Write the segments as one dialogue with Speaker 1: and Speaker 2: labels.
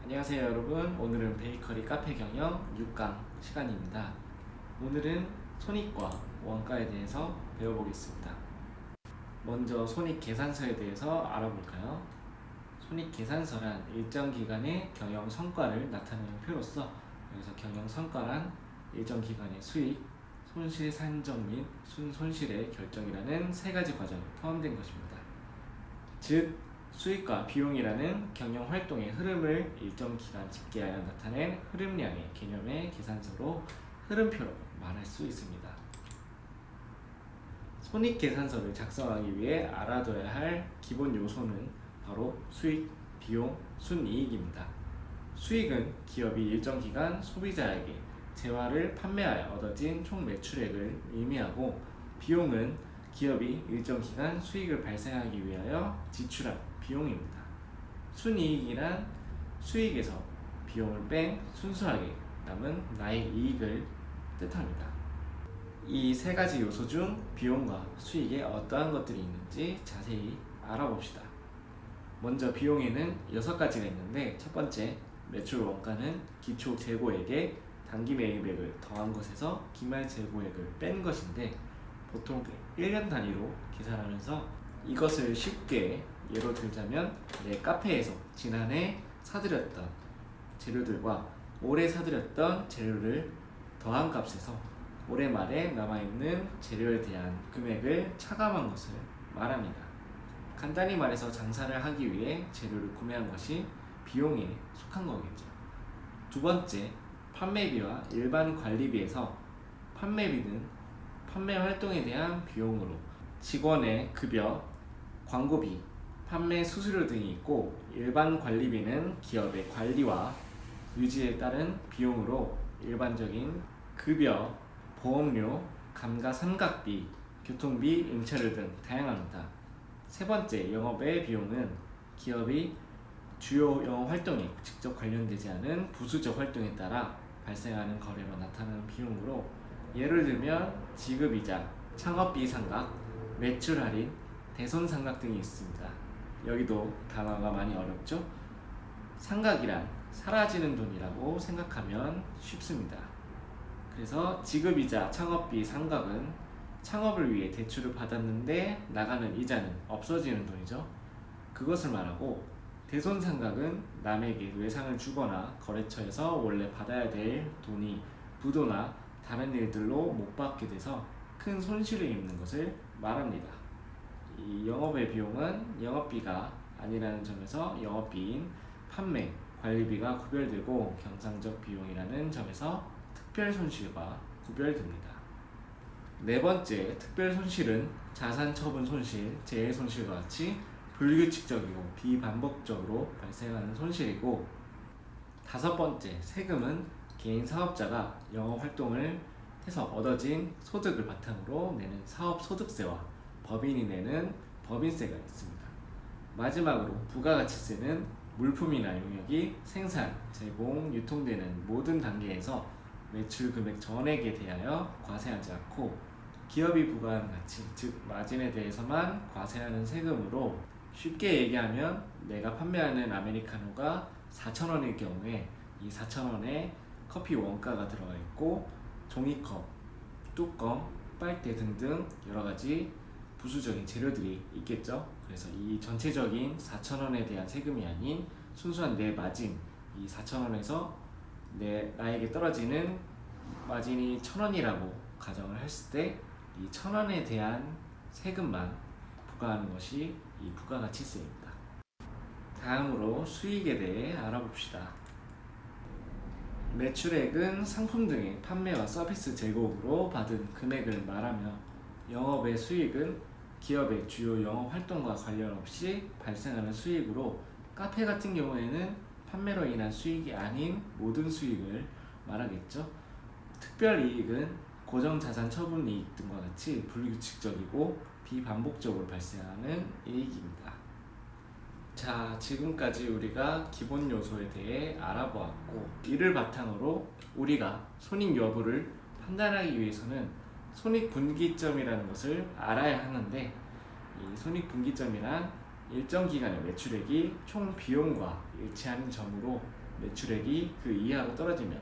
Speaker 1: 안녕하세요 여러분. 오늘은 베이커리 카페 경영 6강 시간입니다. 오늘은 손익과 원가에 대해서 배워보겠습니다. 먼저 손익계산서에 대해서 알아볼까요? 손익계산서란 일정 기간의 경영 성과를 나타내는 표로서, 여기서 경영 성과란 일정 기간의 수익, 손실 산정 및 순손실의 결정이라는 세 가지 과정이 포함된 것입니다. 즉 수익과 비용이라는 경영 활동의 흐름을 일정 기간 집계하여 나타낸 흐름량의 개념의 계산서로 흐름표로 말할 수 있습니다. 손익계산서를 작성하기 위해 알아둬야 할 기본 요소는 바로 수익, 비용, 순이익입니다. 수익은 기업이 일정 기간 소비자에게 재화를 판매하여 얻어진 총 매출액을 의미하고, 비용은 기업이 일정 기간 수익을 발생하기 위하여 지출한 비용입니다. 순이익이란 수익에서 비용을 뺀 순수하게 남은 나의 이익을 뜻합니다. 이 세 가지 요소 중 비용과 수익에 어떠한 것들이 있는지 자세히 알아봅시다. 먼저 비용에는 6가지가 있는데, 첫 번째 매출 원가는 기초 재고액에 단기 매입액을 더한 것에서 기말 재고액을 뺀 것인데, 보통 1년 단위로 계산하면서 이것을 쉽게 예로 들자면, 내 카페에서 지난해 사들였던 재료들과 올해 사들였던 재료를 더한 값에서 올해 말에 남아있는 재료에 대한 금액을 차감한 것을 말합니다. 간단히 말해서 장사를 하기 위해 재료를 구매한 것이 비용에 속한 거겠죠. 두 번째, 판매비와 일반 관리비에서 판매비는 판매 활동에 대한 비용으로 직원의 급여, 광고비, 판매 수수료 등이 있고, 일반 관리비는 기업의 관리와 유지에 따른 비용으로 일반적인 급여, 보험료, 감가상각비, 교통비, 임차료 등 다양합니다. 세 번째, 영업의 비용은 기업이 주요 영업 활동에 직접 관련되지 않은 부수적 활동에 따라 발생하는 거래로 나타나는 비용으로, 예를 들면 지급이자, 창업비 상각, 매출 할인, 대손 상각 등이 있습니다. 여기도 단어가 많이 어렵죠? 상각이란 사라지는 돈이라고 생각하면 쉽습니다. 그래서 지급이자, 창업비 상각은 창업을 위해 대출을 받았는데 나가는 이자는 없어지는 돈이죠. 그것을 말하고, 대손 상각은 남에게 외상을 주거나 거래처에서 원래 받아야 될 돈이 부도나 다른 일들로 못 받게 돼서 큰 손실을 입는 것을 말합니다. 이 영업의 비용은 영업비가 아니라는 점에서 영업비인 판매, 관리비가 구별되고, 경상적 비용이라는 점에서 특별 손실과 구별됩니다. 네 번째, 특별 손실은 자산 처분 손실, 재해 손실과 같이 불규칙적이고 비반복적으로 발생하는 손실이고, 다섯 번째, 세금은 개인 사업자가 영업 활동을 해서 얻어진 소득을 바탕으로 내는 사업소득세와 법인이 내는 법인세가 있습니다. 마지막으로 부가가치세는 물품이나 용역이 생산, 제공, 유통되는 모든 단계에서 매출 금액 전액에 대하여 과세하지 않고 기업이 부과하는 가치, 즉 마진에 대해서만 과세하는 세금으로, 쉽게 얘기하면 내가 판매하는 아메리카노가 4,000원일 경우에 이 4,000원에 커피 원가가 들어가 있고, 종이컵, 뚜껑, 빨대 등등 여러가지 부수적인 재료들이 있겠죠. 그래서 이 전체적인 4,000원에 대한 세금이 아닌 순수한 내 마진, 이 4,000원에서 나에게 떨어지는 마진이 1,000원이라고 가정을 했을 때 이 1,000원에 대한 세금만 부과하는 것이 이 부가가치세입니다. 다음으로 수익에 대해 알아봅시다. 매출액은 상품 등의 판매와 서비스 제공으로 받은 금액을 말하며, 영업의 수익은 기업의 주요 영업 활동과 관련 없이 발생하는 수익으로, 카페 같은 경우에는 판매로 인한 수익이 아닌 모든 수익을 말하겠죠. 특별이익은 고정자산 처분 이익 등과 같이 불규칙적이고 비반복적으로 발생하는 이익입니다. 자, 지금까지 우리가 기본 요소에 대해 알아보았고, 이를 바탕으로 우리가 손익 여부를 판단하기 위해서는 손익분기점이라는 것을 알아야 하는데, 이 손익분기점이란 일정 기간의 매출액이 총 비용과 일치하는 점으로 매출액이 그 이하로 떨어지면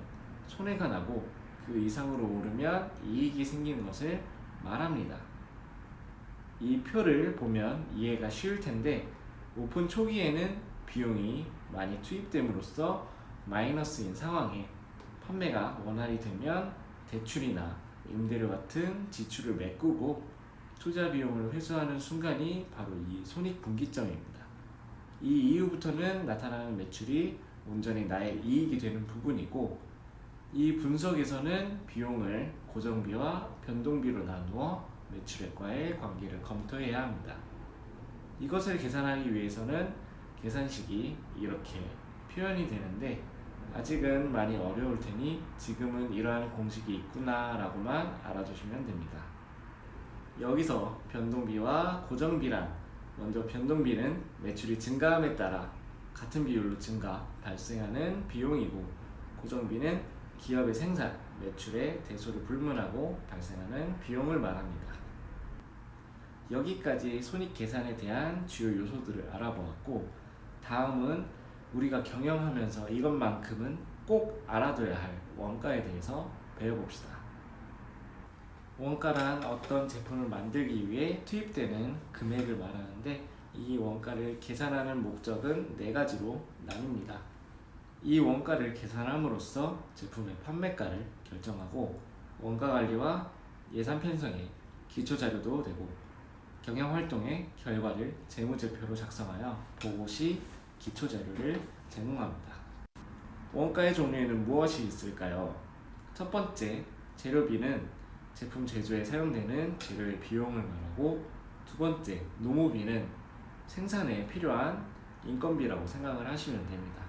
Speaker 1: 손해가 나고 그 이상으로 오르면 이익이 생기는 것을 말합니다. 이 표를 보면 이해가 쉬울 텐데 오픈 초기에는 비용이 많이 투입됨으로써 마이너스인 상황에 판매가 원활히 되면 대출이나 임대료 같은 지출을 메꾸고 투자 비용을 회수하는 순간이 바로 이 손익분기점입니다. 이 이후부터는 나타나는 매출이 온전히 나의 이익이 되는 부분이고, 이 분석에서는 비용을 고정비와 변동비로 나누어 매출액과의 관계를 검토해야 합니다. 이것을 계산하기 위해서는 계산식이 이렇게 표현이 되는데 아직은 많이 어려울 테니 지금은 이러한 공식이 있구나 라고만 알아두시면 됩니다. 여기서 변동비와 고정비란, 먼저 변동비는 매출이 증가함에 따라 같은 비율로 증가, 발생하는 비용이고, 고정비는 기업의 생산, 매출의 대소를 불문하고 발생하는 비용을 말합니다. 여기까지 손익 계산에 대한 주요 요소들을 알아보았고, 다음은 우리가 경영하면서 이것만큼은 꼭 알아둬야 할 원가에 대해서 배워봅시다. 원가란 어떤 제품을 만들기 위해 투입되는 금액을 말하는데, 이 원가를 계산하는 목적은 4가지로 나뉩니다. 이 원가를 계산함으로써 제품의 판매가를 결정하고, 원가 관리와 예산 편성의 기초 자료도 되고, 경영 활동의 결과를 재무제표로 작성하여 보고 시 기초 자료를 제공합니다. 원가의 종류에는 무엇이 있을까요? 첫 번째, 재료비는 제품 제조에 사용되는 재료의 비용을 말하고, 두 번째, 노무비는 생산에 필요한 인건비라고 생각을 하시면 됩니다.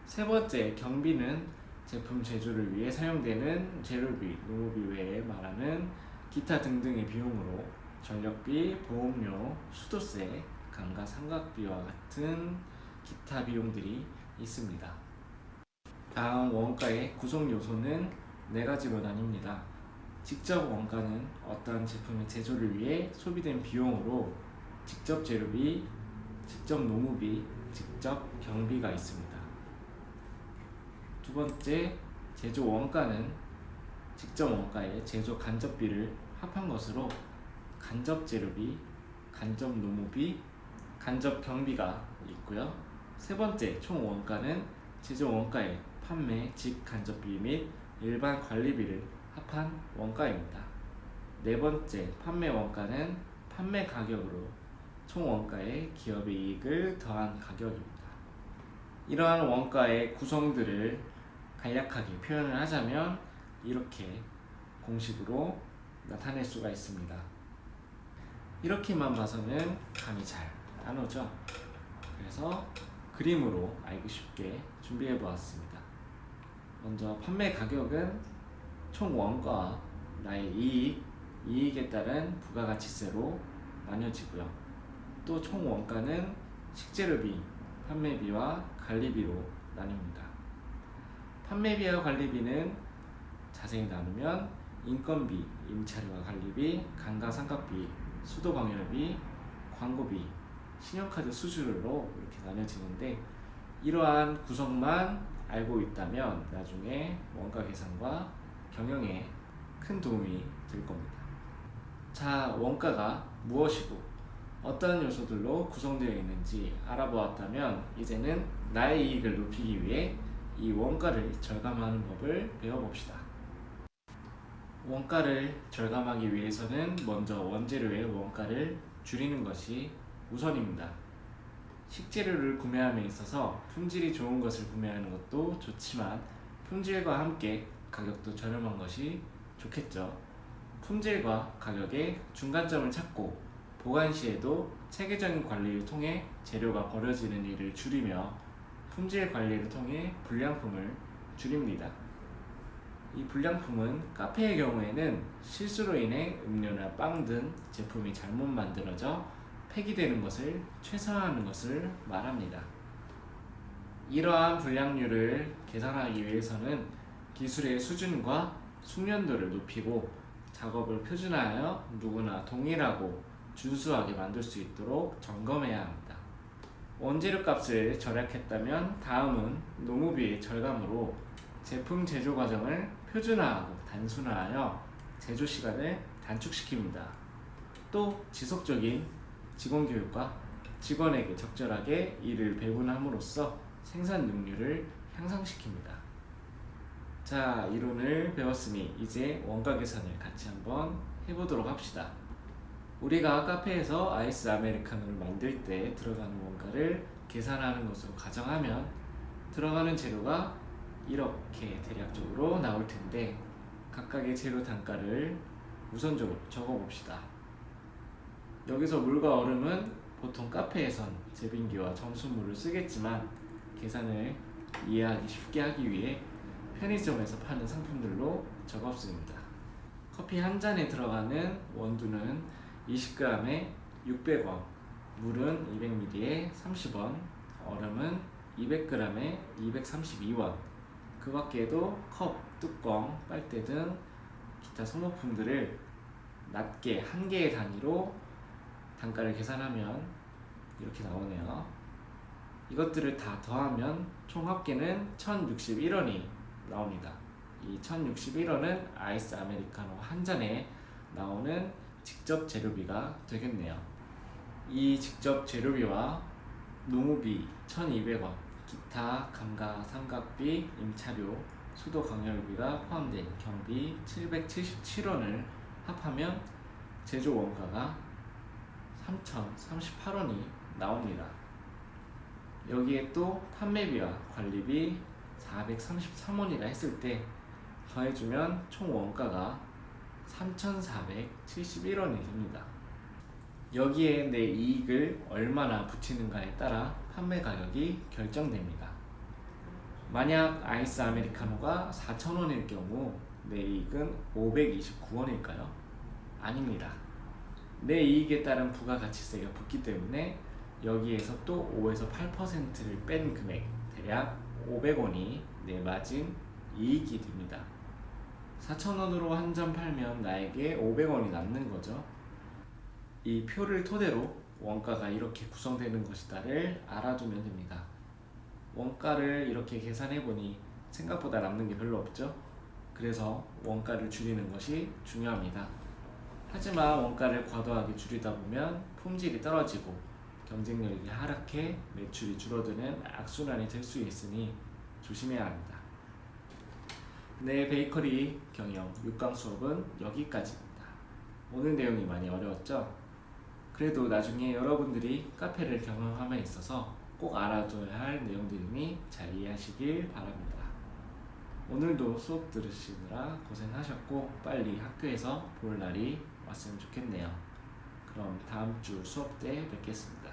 Speaker 1: 세 번째, 경비는 제품 제조를 위해 사용되는 재료비, 노무비 외에 말하는 기타 등등의 비용으로 전력비, 보험료, 수도세, 감가상각비와 같은 기타 비용들이 있습니다. 다음 원가의 구성 요소는 4가지로 나뉩니다. 직접 원가는 어떤 제품의 제조를 위해 소비된 비용으로 직접 재료비, 직접 노무비, 직접 경비가 있습니다. 두 번째, 제조 원가는 직접 원가에 제조 간접비를 합한 것으로 간접 재료비, 간접 노무비, 간접 경비가 있고요. 세 번째, 총 원가는 제조 원가에 판매 직간접비 및 일반 관리비를 합한 원가입니다. 네 번째, 판매 원가는 판매 가격으로 총 원가에 기업의 이익을 더한 가격입니다. 이러한 원가의 구성들을 간략하게 표현을 하자면 이렇게 공식으로 나타낼 수가 있습니다. 이렇게만 봐서는 감이 잘 안 오죠? 그래서 그림으로 알기 쉽게 준비해 보았습니다. 먼저 판매 가격은 총 원가와 나의 이익에 따른 부가가치세로 나뉘어지고요. 또 총 원가는 식재료비, 판매비와 관리비로 나뉩니다. 판매비와 관리비는 자세히 나누면 인건비, 임차료와 관리비, 감가상각비, 수도광열비, 광고비, 신용카드 수수료로 이렇게 나뉘어지는데, 이러한 구성만 알고 있다면 나중에 원가 계산과 경영에 큰 도움이 될 겁니다. 자, 원가가 무엇이고 어떤 요소들로 구성되어 있는지 알아보았다면 이제는 나의 이익을 높이기 위해 이 원가를 절감하는 법을 배워봅시다. 원가를 절감하기 위해서는 먼저 원재료의 원가를 줄이는 것이 우선입니다. 식재료를 구매함에 있어서 품질이 좋은 것을 구매하는 것도 좋지만 품질과 함께 가격도 저렴한 것이 좋겠죠. 품질과 가격의 중간점을 찾고 보관 시에도 체계적인 관리를 통해 재료가 버려지는 일을 줄이며 품질 관리를 통해 불량품을 줄입니다. 이 불량품은 카페의 경우에는 실수로 인해 음료나 빵 등 제품이 잘못 만들어져 폐기되는 것을 최소화하는 것을 말합니다. 이러한 불량률을 계산하기 위해서는 기술의 수준과 숙련도를 높이고 작업을 표준화하여 누구나 동일하고 준수하게 만들 수 있도록 점검해야 합니다. 원재료 값을 절약했다면 다음은 노무비의 절감으로 제품 제조 과정을 표준화하고 단순화하여 제조 시간을 단축시킵니다. 또 지속적인 직원 교육과 직원에게 적절하게 일을 배분함으로써 생산 능률을 향상시킵니다. 자, 이론을 배웠으니 이제 원가 계산을 같이 한번 해보도록 합시다. 우리가 카페에서 아이스 아메리카노를 만들 때 들어가는 원가를 계산하는 것으로 가정하면 들어가는 재료가 이렇게 대략적으로 나올 텐데 각각의 재료 단가를 우선적으로 적어봅시다. 여기서 물과 얼음은 보통 카페에선 제빙기와 정수물을 쓰겠지만 계산을 이해하기 쉽게 하기 위해 편의점에서 파는 상품들로 적었습니다. 커피 한 잔에 들어가는 원두는 20g에 600원, 물은 200ml에 30원, 얼음은 200g에 232원. 그 밖에도 컵, 뚜껑, 빨대 등 기타 소모품들을 낮게 한 개의 단위로 단가를 계산하면 이렇게 나오네요. 이것들을 다 더하면 총 합계는 1061원이 나옵니다. 이 1061원은 아이스 아메리카노 한 잔에 나오는 직접 재료비가 되겠네요. 이 직접 재료비와 노무비 1200원, 기타 감가상각비, 임차료, 수도 강열비가 포함된 경비 777원을 합하면 제조 원가가 3038원이 나옵니다. 여기에 또 판매비와 관리비 433원이라 했을 때 더해주면 총 원가가 3471원이 됩니다. 여기에 내 이익을 얼마나 붙이는가에 따라 판매 가격이 결정됩니다. 만약 아이스 아메리카노가 4,000원일 경우 내 이익은 529원일까요? 아닙니다. 내 이익에 따른 부가가치세가 붙기 때문에 여기에서 또 5에서 8%를 뺀 금액 대략 500원이 내 마진 이익이 됩니다. 4,000원으로 한 잔 팔면 나에게 500원이 남는 거죠. 이 표를 토대로 원가가 이렇게 구성되는 것이다를 알아두면 됩니다. 원가를 이렇게 계산해보니 생각보다 남는 게 별로 없죠? 그래서 원가를 줄이는 것이 중요합니다. 하지만 원가를 과도하게 줄이다 보면 품질이 떨어지고 경쟁력이 하락해 매출이 줄어드는 악순환이 될 수 있으니 조심해야 합니다. 네, 베이커리 경영 6강 수업은 여기까지입니다. 오늘 내용이 많이 어려웠죠? 그래도 나중에 여러분들이 카페를 경영함에 있어서 꼭 알아둬야 할 내용들이니 잘 이해하시길 바랍니다. 오늘도 수업 들으시느라 고생하셨고 빨리 학교에서 볼 날이 왔으면 좋겠네요. 그럼 다음 주 수업 때 뵙겠습니다.